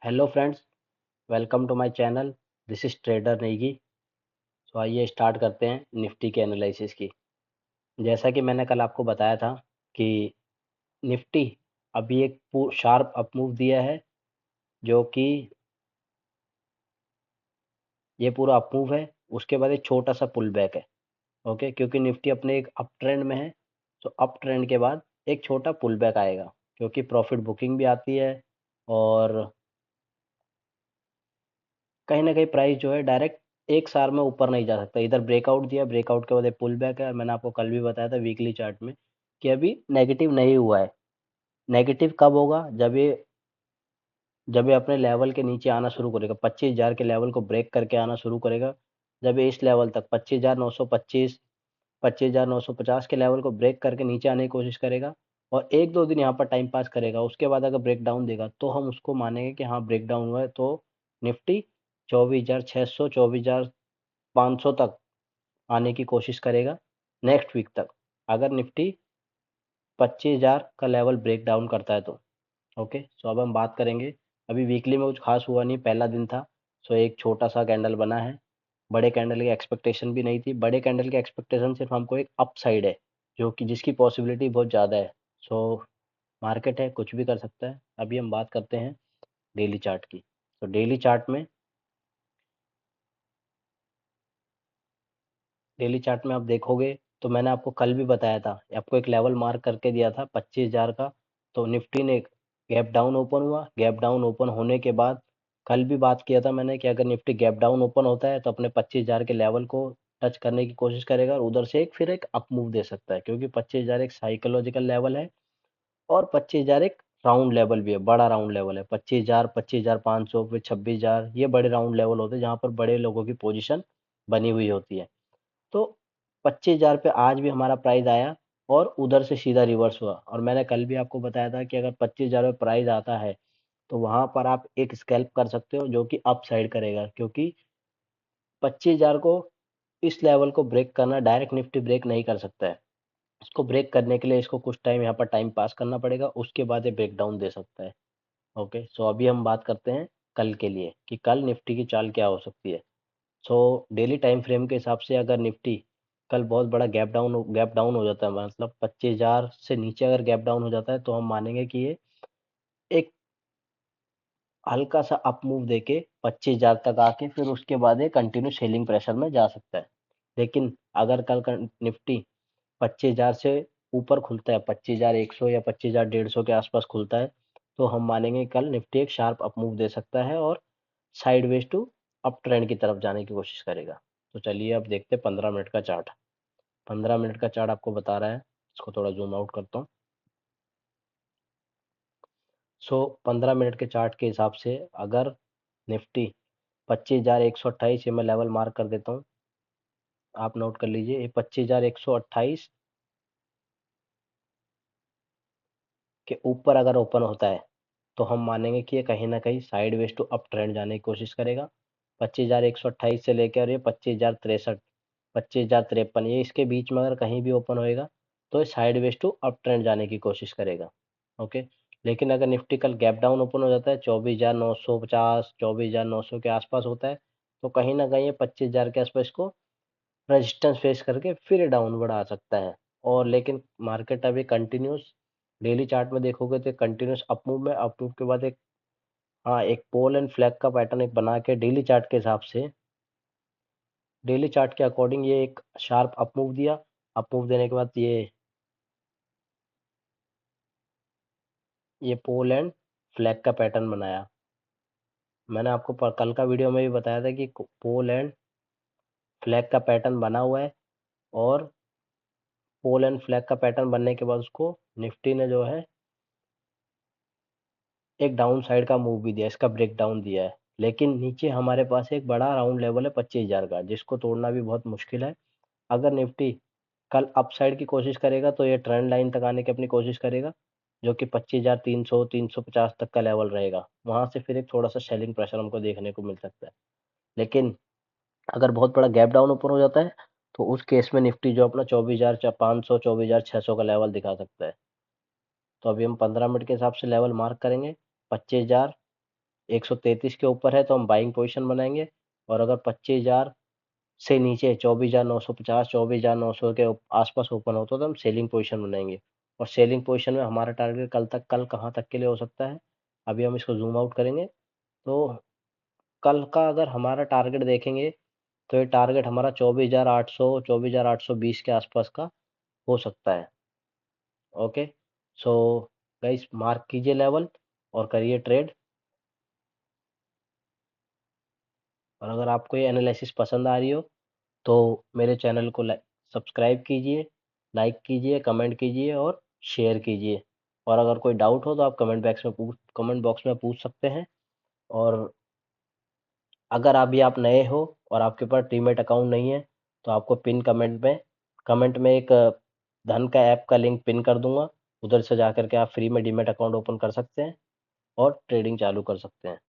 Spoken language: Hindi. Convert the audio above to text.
Hello friends, welcome to my channel. This is trader Negi. तो आइए स्टार्ट करते हैं निफ्टी के एनालिसिस की। जैसा कि मैंने कल आपको बताया था कि निफ्टी अभी एक शार्प अप मूव दिया है, जो कि ये पूरा अप मूव है। उसके बाद एक छोटा सा पुल बैक है। ओके, क्योंकि निफ्टी अपने एक अप ट्रेंड में है, तो अप ट्रेंड के बाद एक छोटा पुल बैक आएगा, क्योंकि प्रॉफिट बुकिंग भी आती है। और कहीं ना कहीं प्राइस जो है डायरेक्ट एक सार में ऊपर नहीं जा सकता। इधर ब्रेकआउट दिया, ब्रेकआउट के बाद एक पुल बैक है। और मैंने आपको कल भी बताया था वीकली चार्ट में कि अभी नेगेटिव नहीं हुआ है। नेगेटिव कब होगा? जब ये अपने लेवल के नीचे आना शुरू करेगा, 25,000 के लेवल को ब्रेक करके आना शुरू करेगा। जब ये इस लेवल तक 25,925, 25,950 के लेवल को ब्रेक करके नीचे आने की कोशिश करेगा और एक दो दिन यहाँ पर टाइम पास करेगा, उसके बाद अगर ब्रेक डाउन देगा तो हम उसको मानेंगे कि हाँ ब्रेक डाउन हुआ है। तो निफ्टी 24,600, 24,500 तक आने की कोशिश करेगा नेक्स्ट वीक तक, अगर निफ्टी 25,000 का लेवल ब्रेक डाउन करता है तो। ओके, सो अब हम बात करेंगे। अभी वीकली में कुछ खास हुआ नहीं, पहला दिन था। सो एक छोटा सा कैंडल बना है। बड़े कैंडल की एक्सपेक्टेशन भी नहीं थी। बड़े कैंडल की एक्सपेक्टेशन सिर्फ हमको एक अप साइड है, जो कि जिसकी पॉसिबिलिटी बहुत ज़्यादा है। सो मार्केट है, कुछ भी कर सकता है। अभी हम बात करते हैं डेली चार्ट की। तो डेली चार्ट में आप देखोगे तो मैंने आपको कल भी बताया था, आपको एक लेवल मार्क करके दिया था 25,000 का। तो निफ्टी ने गैप डाउन ओपन हुआ। गैप डाउन ओपन होने के बाद कल भी बात किया था मैंने कि अगर निफ्टी गैप डाउन ओपन होता है तो अपने 25,000 के लेवल को टच करने की कोशिश करेगा और उधर से फिर एक अप मूव दे सकता है, क्योंकि 25,000 एक साइकोलॉजिकल लेवल है और 25,000 एक राउंड लेवल भी है, बड़ा राउंड लेवल है। 25,000, 25,500, फिर 26,000, ये बड़े राउंड लेवल होते हैं जहाँ पर बड़े लोगों की पोजीशन बनी हुई होती है। तो 25,000 पे आज भी हमारा प्राइस आया और उधर से सीधा रिवर्स हुआ। और मैंने कल भी आपको बताया था कि अगर 25,000 पे प्राइस आता है तो वहां पर आप एक स्कैल्प कर सकते हो, जो कि अप साइड करेगा, क्योंकि 25,000 को इस लेवल को ब्रेक करना, डायरेक्ट निफ्टी ब्रेक नहीं कर सकता है। इसको ब्रेक करने के लिए इसको कुछ टाइम यहाँ पर टाइम पास करना पड़ेगा, उसके बाद ये ब्रेक डाउन दे सकता है। ओके, सो अभी हम बात करते हैं कल के लिए कि कल निफ्टी की चाल क्या हो सकती है। सो डेली टाइम फ्रेम के हिसाब से अगर निफ्टी कल बहुत बड़ा गैप डाउन हो जाता है, मतलब 25,000 से नीचे अगर गैप डाउन हो जाता है, तो हम मानेंगे कि ये एक हल्का सा अप मूव देके 25,000 तक आके फिर उसके बाद ये कंटिन्यू सेलिंग प्रेशर में जा सकता है। लेकिन अगर कल का निफ्टी 25,000 से ऊपर खुलता है, 25,100 या 25,150 के आसपास खुलता है, तो हम मानेंगे कल निफ्टी एक शार्प अप मूव दे सकता है और साइडवेज टू अप ट्रेंड की तरफ जाने की कोशिश करेगा। तो चलिए अब देखते हैं 15 मिनट का चार्ट। 15 मिनट का चार्ट आपको बता रहा है। इसको थोड़ा जूम आउट करता हूँ। सो 15 मिनट के चार्ट के हिसाब से अगर निफ्टी 25,128, ये मैं लेवल मार्क कर देता हूँ, आप नोट कर लीजिए। ये 25,128 के ऊपर अगर ओपन होता है तो हम मानेंगे कि ये कहीं ना कहीं साइडवेज टू अप ट्रेंड जाने की कोशिश करेगा। 25,128 से लेकर ये 25,063, 25,053, ये इसके बीच में अगर कहीं भी ओपन होएगा तो साइडवेज टू अप ट्रेंड जाने की कोशिश करेगा। ओके, लेकिन अगर निफ्टी कल गैप डाउन ओपन हो जाता है, 24,950, 24,900 के आसपास होता है, तो कहीं ना कहीं ये 25,000 के आसपास को रेजिस्टेंस फेस करके फिर डाउनवर्ड आ सकता है। और लेकिन मार्केट अभी कंटिन्यूस, डेली चार्ट में देखोगे तो कंटिन्यूस अप मूव में, अप मूव के बाद एक, हाँ, एक पोल एंड फ्लैग का पैटर्न एक बना के डेली चार्ट के हिसाब से, डेली चार्ट के अकॉर्डिंग ये एक शार्प अप मूव दिया। अप मूव देने के बाद ये पोल एंड फ्लैग का पैटर्न बनाया। मैंने आपको कल का वीडियो में भी बताया था कि पोल एंड फ्लैग का पैटर्न बना हुआ है। और पोल एंड फ्लैग का पैटर्न बनने के बाद उसको निफ्टी ने जो है एक डाउन साइड का मूव भी दिया, इसका ब्रेक डाउन दिया है। लेकिन नीचे हमारे पास एक बड़ा राउंड लेवल है 25,000 का, जिसको तोड़ना भी बहुत मुश्किल है। अगर निफ्टी कल अप साइड की कोशिश करेगा तो ये ट्रेंड लाइन तक आने की अपनी कोशिश करेगा, जो कि 25,300, 350 तक का लेवल रहेगा। वहां से फिर एक थोड़ा सा सेलिंग प्रेशर हमको देखने को मिल सकता है। लेकिन अगर बहुत बड़ा गैप डाउन ऊपर हो जाता है तो उस केस में निफ्टी जो अपना 24,500, 24,600 का लेवल दिखा सकता है। तो अभी हम 15 मिनट के हिसाब से लेवल मार्क करेंगे 25,000, 133 के ऊपर है तो हम बाइंग पोजीशन बनाएंगे, और अगर 25,000 से नीचे 24,950 24,900 के आसपास ओपन होता है तो हम सेलिंग पोजीशन बनाएंगे। और सेलिंग पोजीशन में हमारा टारगेट कल कहाँ तक के लिए हो सकता है, अभी हम इसको जूम आउट करेंगे तो कल का अगर हमारा टारगेट देखेंगे तो ये टारगेट हमारा 24,800 24,820 के आसपास का हो सकता है। ओके, सो गाइस मार्क कीजिए लेवल और करिए ट्रेड। और अगर आपको ये एनालिसिस पसंद आ रही हो तो मेरे चैनल को सब्सक्राइब कीजिए, लाइक कीजिए, कमेंट कीजिए और शेयर कीजिए। और अगर कोई डाउट हो तो आप कमेंट बॉक्स में पूछ सकते हैं। और अगर अभी आप नए हो और आपके पास डीमैट अकाउंट नहीं है तो आपको पिन कमेंट में एक धन का ऐप का लिंक पिन कर दूंगा, उधर से जा करके आप फ्री में डीमैट अकाउंट ओपन कर सकते हैं और ट्रेडिंग चालू कर सकते हैं।